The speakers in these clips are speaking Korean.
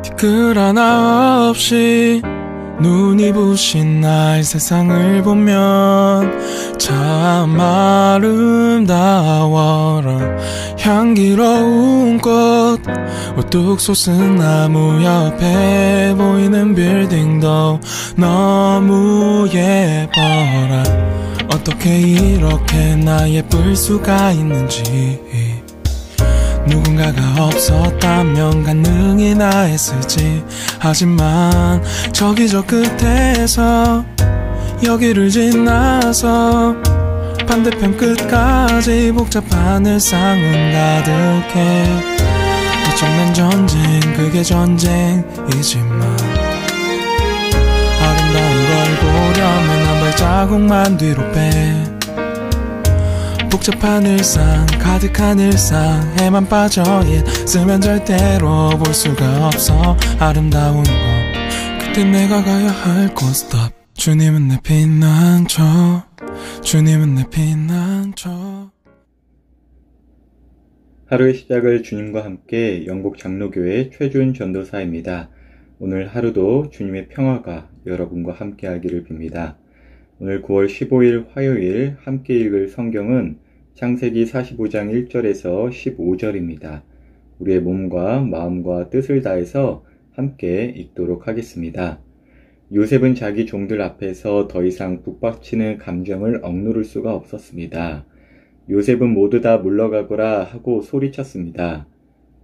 티끌 하나 없이 눈이 부신 나의 세상을 보면 참 아름다워라. 향기로운 꽃 우뚝 솟은 나무 옆에 보이는 빌딩도 너무 예뻐라. 어떻게 이렇게 나 예쁠 수가 있는지 누군가가 없었다면 가능히 나 했을지. 하지만 저기 저 끝에서 여기를 지나서 반대편 끝까지 복잡한 일상은 가득해. 어쩌면 전쟁 그게 전쟁이지만 아름다운 걸 보려면 한 발자국만 뒤로 빼. 복잡한 일상 가득한 일상에만 빠져 있으면 절대로 볼 수가 없어 아름다운 거. 그때 내가 가야 할 곳 stop. 주님은 내 피난처, 주님은 내 피난처. 하루의 시작을 주님과 함께 영국 장로교회 최준 전도사입니다. 오늘 하루도 주님의 평화가 여러분과 함께 하기를 빕니다. 오늘 9월 15일 화요일 함께 읽을 성경은 창세기 45장 1절에서 15절입니다. 우리의 몸과 마음과 뜻을 다해서 함께 읽도록 하겠습니다. 요셉은 자기 종들 앞에서 더 이상 북받치는 감정을 억누를 수가 없었습니다. 요셉은 모두 다 물러가거라 하고 소리쳤습니다.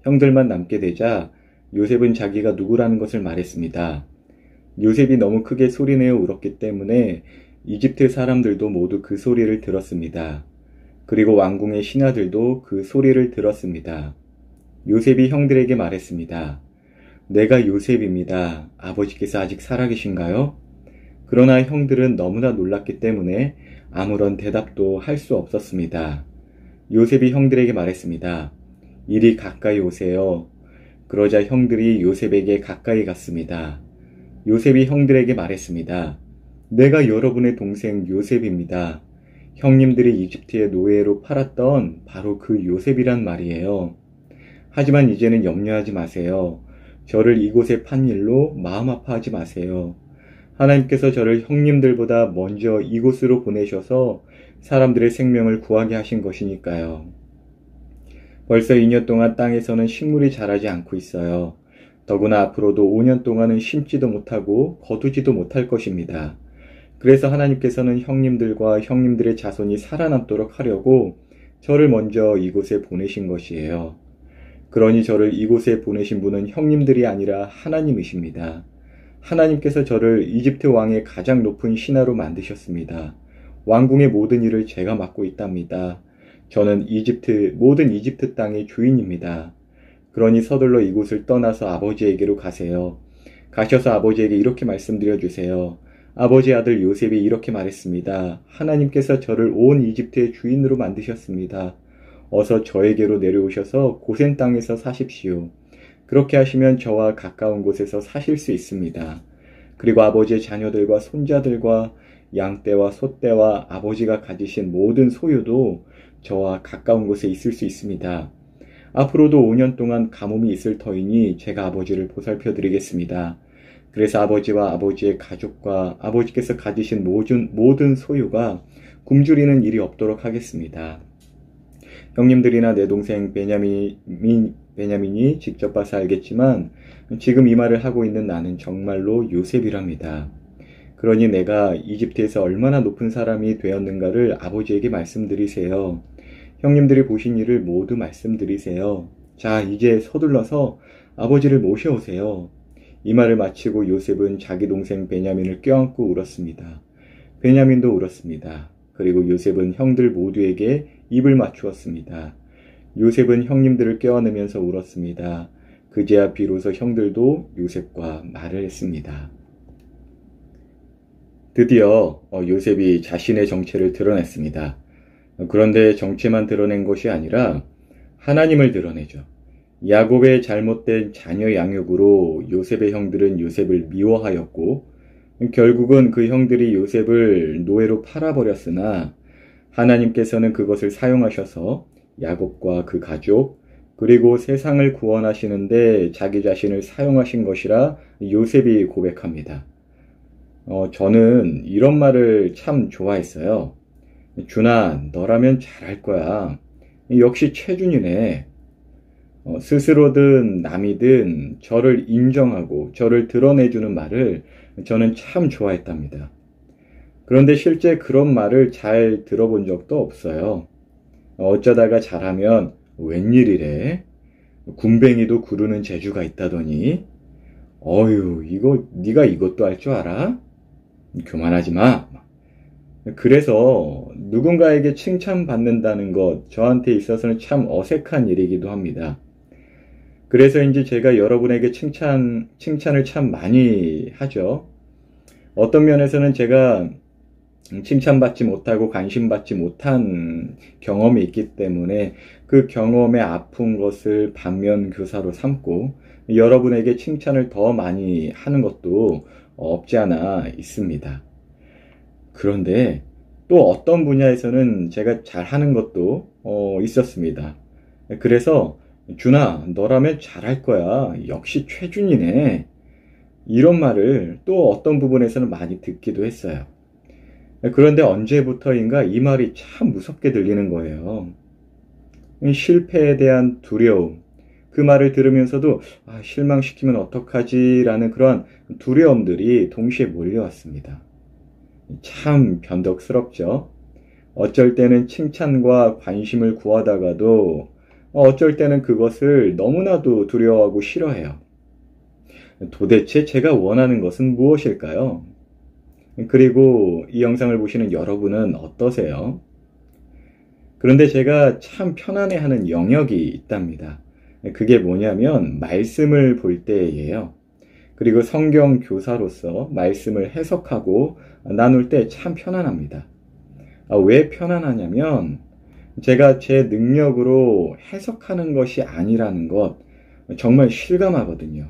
형들만 남게 되자 요셉은 자기가 누구라는 것을 말했습니다. 요셉이 너무 크게 소리내어 울었기 때문에 이집트 사람들도 모두 그 소리를 들었습니다. 그리고 왕궁의 신하들도 그 소리를 들었습니다. 요셉이 형들에게 말했습니다. 내가 요셉입니다. 아버지께서 아직 살아계신가요? 그러나 형들은 너무나 놀랐기 때문에 아무런 대답도 할 수 없었습니다. 요셉이 형들에게 말했습니다. 이리 가까이 오세요. 그러자 형들이 요셉에게 가까이 갔습니다. 요셉이 형들에게 말했습니다. 내가 여러분의 동생 요셉입니다. 형님들이 이집트의 노예로 팔았던 바로 그 요셉이란 말이에요. 하지만 이제는 염려하지 마세요. 저를 이곳에 판 일로 마음 아파하지 마세요. 하나님께서 저를 형님들보다 먼저 이곳으로 보내셔서 사람들의 생명을 구하게 하신 것이니까요. 벌써 2년 동안 땅에서는 식물이 자라지 않고 있어요. 더구나 앞으로도 5년 동안은 심지도 못하고 거두지도 못할 것입니다. 그래서 하나님께서는 형님들과 형님들의 자손이 살아남도록 하려고 저를 먼저 이곳에 보내신 것이에요. 그러니 저를 이곳에 보내신 분은 형님들이 아니라 하나님이십니다. 하나님께서 저를 이집트 왕의 가장 높은 신하로 만드셨습니다. 왕궁의 모든 일을 제가 맡고 있답니다. 저는 모든 이집트 땅의 주인입니다. 그러니 서둘러 이곳을 떠나서 아버지에게로 가세요. 가셔서 아버지에게 이렇게 말씀드려 주세요. 아버지 아들 요셉이 이렇게 말했습니다. 하나님께서 저를 온 이집트의 주인으로 만드셨습니다. 어서 저에게로 내려오셔서 고센 땅에서 사십시오. 그렇게 하시면 저와 가까운 곳에서 사실 수 있습니다. 그리고 아버지의 자녀들과 손자들과 양떼와 소떼와 아버지가 가지신 모든 소유도 저와 가까운 곳에 있을 수 있습니다. 앞으로도 5년 동안 가뭄이 있을 터이니 제가 아버지를 보살펴 드리겠습니다. 그래서 아버지와 아버지의 가족과 아버지께서 가지신 모든 소유가 굶주리는 일이 없도록 하겠습니다. 형님들이나 내 동생 베냐민이 직접 봐서 알겠지만 지금 이 말을 하고 있는 나는 정말로 요셉이랍니다. 그러니 내가 이집트에서 얼마나 높은 사람이 되었는가를 아버지에게 말씀드리세요. 형님들이 보신 일을 모두 말씀드리세요. 자, 이제 서둘러서 아버지를 모셔오세요. 이 말을 마치고 요셉은 자기 동생 베냐민을 껴안고 울었습니다. 베냐민도 울었습니다. 그리고 요셉은 형들 모두에게 입을 맞추었습니다. 요셉은 형님들을 껴안으면서 울었습니다. 그제야 비로소 형들도 요셉과 말을 했습니다. 드디어 요셉이 자신의 정체를 드러냈습니다. 그런데 정체만 드러낸 것이 아니라 하나님을 드러내죠. 야곱의 잘못된 자녀 양육으로 요셉의 형들은 요셉을 미워하였고 결국은 그 형들이 요셉을 노예로 팔아버렸으나 하나님께서는 그것을 사용하셔서 야곱과 그 가족 그리고 세상을 구원하시는데 자기 자신을 사용하신 것이라 요셉이 고백합니다. 저는 이런 말을 참 좋아했어요. 준아, 너라면 잘할 거야. 역시 최준이네. 스스로든 남이든 저를 인정하고 저를 드러내주는 말을 저는 참 좋아했답니다. 그런데 실제 그런 말을 잘 들어본 적도 없어요. 어쩌다가 잘하면 웬일이래? 군뱅이도 구르는 재주가 있다더니 어휴, 네가 이것도 할 줄 알아? 교만하지 마. 그래서 누군가에게 칭찬받는다는 것 저한테 있어서는 참 어색한 일이기도 합니다. 그래서인지 제가 여러분에게 칭찬을 참 많이 하죠. 어떤 면에서는 제가 칭찬받지 못하고 관심받지 못한 경험이 있기 때문에 그 경험의 아픈 것을 반면교사로 삼고 여러분에게 칭찬을 더 많이 하는 것도 없지 않아 있습니다. 그런데 또 어떤 분야에서는 제가 잘하는 것도 있었습니다. 그래서 준아, 너라면 잘할 거야. 역시 최준이네. 이런 말을 또 어떤 부분에서는 많이 듣기도 했어요. 그런데 언제부터인가 이 말이 참 무섭게 들리는 거예요. 실패에 대한 두려움, 그 말을 들으면서도 실망시키면 어떡하지? 라는 그런 두려움들이 동시에 몰려왔습니다. 참 변덕스럽죠. 어쩔 때는 칭찬과 관심을 구하다가도 어쩔 때는 그것을 너무나도 두려워하고 싫어해요. 도대체 제가 원하는 것은 무엇일까요? 그리고 이 영상을 보시는 여러분은 어떠세요? 그런데 제가 참 편안해하는 영역이 있답니다. 그게 뭐냐면 말씀을 볼 때예요. 그리고 성경 교사로서 말씀을 해석하고 나눌 때 참 편안합니다. 왜 편안하냐면 제가 제 능력으로 해석하는 것이 아니라는 것 정말 실감하거든요.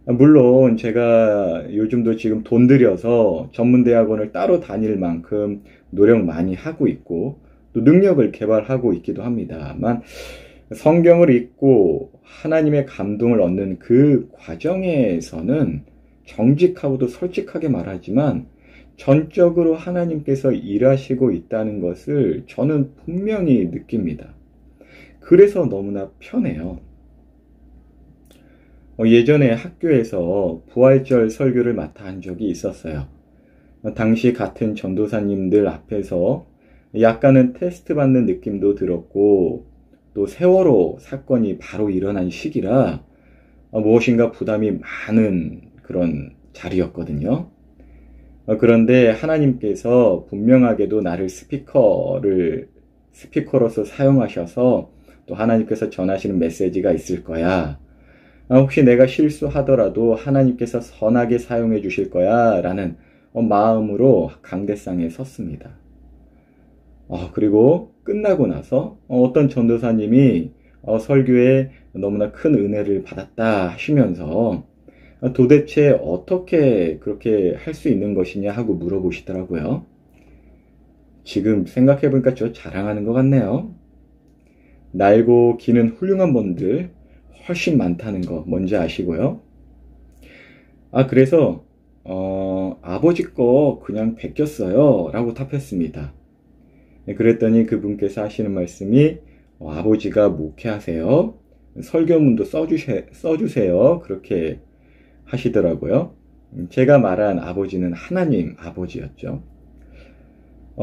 물론 제가 요즘도 지금 돈 들여서 전문대학원을 따로 다닐 만큼 노력 많이 하고 있고 또 능력을 개발하고 있기도 합니다만 성경을 읽고 하나님의 감동을 얻는 그 과정에서는 정직하고도 솔직하게 말하지만 전적으로 하나님께서 일하시고 있다는 것을 저는 분명히 느낍니다. 그래서 너무나 편해요. 예전에 학교에서 부활절 설교를 맡아 한 적이 있었어요. 당시 같은 전도사님들 앞에서 약간은 테스트 받는 느낌도 들었고 또 세월호 사건이 바로 일어난 시기라 무엇인가 부담이 많은 그런 자리였거든요. 그런데 하나님께서 분명하게도 나를 스피커로서 사용하셔서 또 하나님께서 전하시는 메시지가 있을 거야. 혹시 내가 실수하더라도 하나님께서 선하게 사용해 주실 거야 라는 마음으로 강대상에 섰습니다. 그리고 끝나고 나서 어떤 전도사님이 설교에 너무나 큰 은혜를 받았다 하시면서 도대체 어떻게 그렇게 할 수 있는 것이냐 하고 물어보시더라고요. 지금 생각해보니까 저 자랑하는 것 같네요. 날고 기는 훌륭한 분들 훨씬 많다는 거 뭔지 아시고요. 그래서 아버지 거 그냥 베꼈어요 라고 답했습니다. 그랬더니 그분께서 하시는 말씀이 아버지가 목회하세요. 설교문도 써주세요. 그렇게 하시더라고요. 제가 말한 아버지는 하나님 아버지였죠.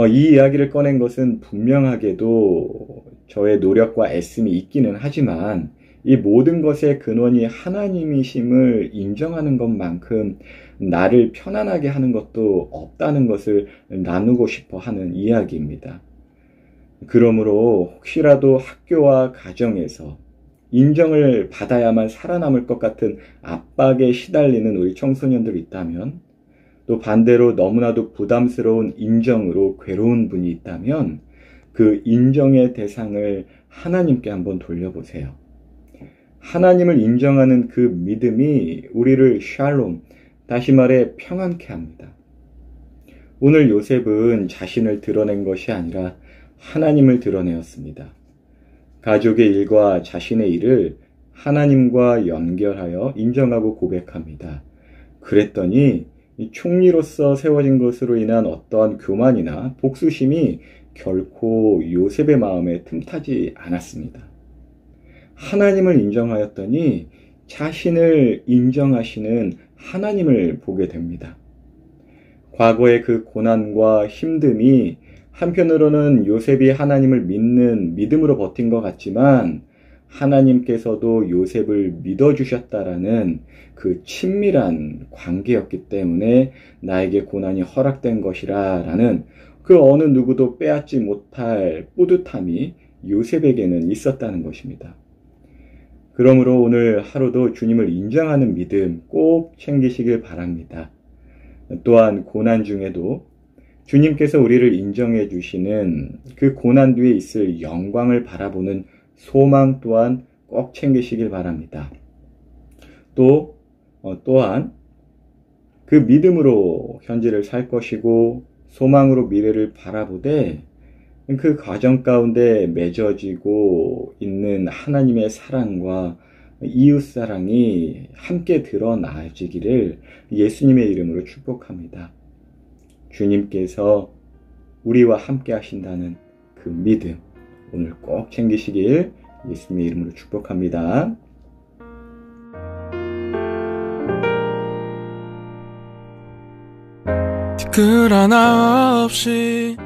이 이야기를 꺼낸 것은 분명하게도 저의 노력과 애씀이 있기는 하지만 이 모든 것의 근원이 하나님이심을 인정하는 것만큼 나를 편안하게 하는 것도 없다는 것을 나누고 싶어 하는 이야기입니다. 그러므로 혹시라도 학교와 가정에서 인정을 받아야만 살아남을 것 같은 압박에 시달리는 우리 청소년들이 있다면, 또 반대로 너무나도 부담스러운 인정으로 괴로운 분이 있다면 그 인정의 대상을 하나님께 한번 돌려보세요. 하나님을 인정하는 그 믿음이 우리를 샬롬, 다시 말해 평안케 합니다. 오늘 요셉은 자신을 드러낸 것이 아니라 하나님을 드러내었습니다. 가족의 일과 자신의 일을 하나님과 연결하여 인정하고 고백합니다. 그랬더니 이 총리로서 세워진 것으로 인한 어떠한 교만이나 복수심이 결코 요셉의 마음에 틈타지 않았습니다. 하나님을 인정하였더니 자신을 인정하시는 하나님을 보게 됩니다. 과거의 그 고난과 힘듦이 한편으로는 요셉이 하나님을 믿는 믿음으로 버틴 것 같지만 하나님께서도 요셉을 믿어주셨다라는 그 친밀한 관계였기 때문에 나에게 고난이 허락된 것이라 라는 그 어느 누구도 빼앗지 못할 뿌듯함이 요셉에게는 있었다는 것입니다. 그러므로 오늘 하루도 주님을 인정하는 믿음 꼭 챙기시길 바랍니다. 또한 고난 중에도 주님께서 우리를 인정해 주시는 그 고난 뒤에 있을 영광을 바라보는 소망 또한 꼭 챙기시길 바랍니다. 또한 그 믿음으로 현재를 살 것이고 소망으로 미래를 바라보되 그 과정 가운데 맺어지고 있는 하나님의 사랑과 이웃사랑이 함께 드러나지기를 예수님의 이름으로 축복합니다. 주님께서 우리와 함께 하신다는 그 믿음 오늘 꼭 챙기시길 예수님의 이름으로 축복합니다. 티끌 하나 없이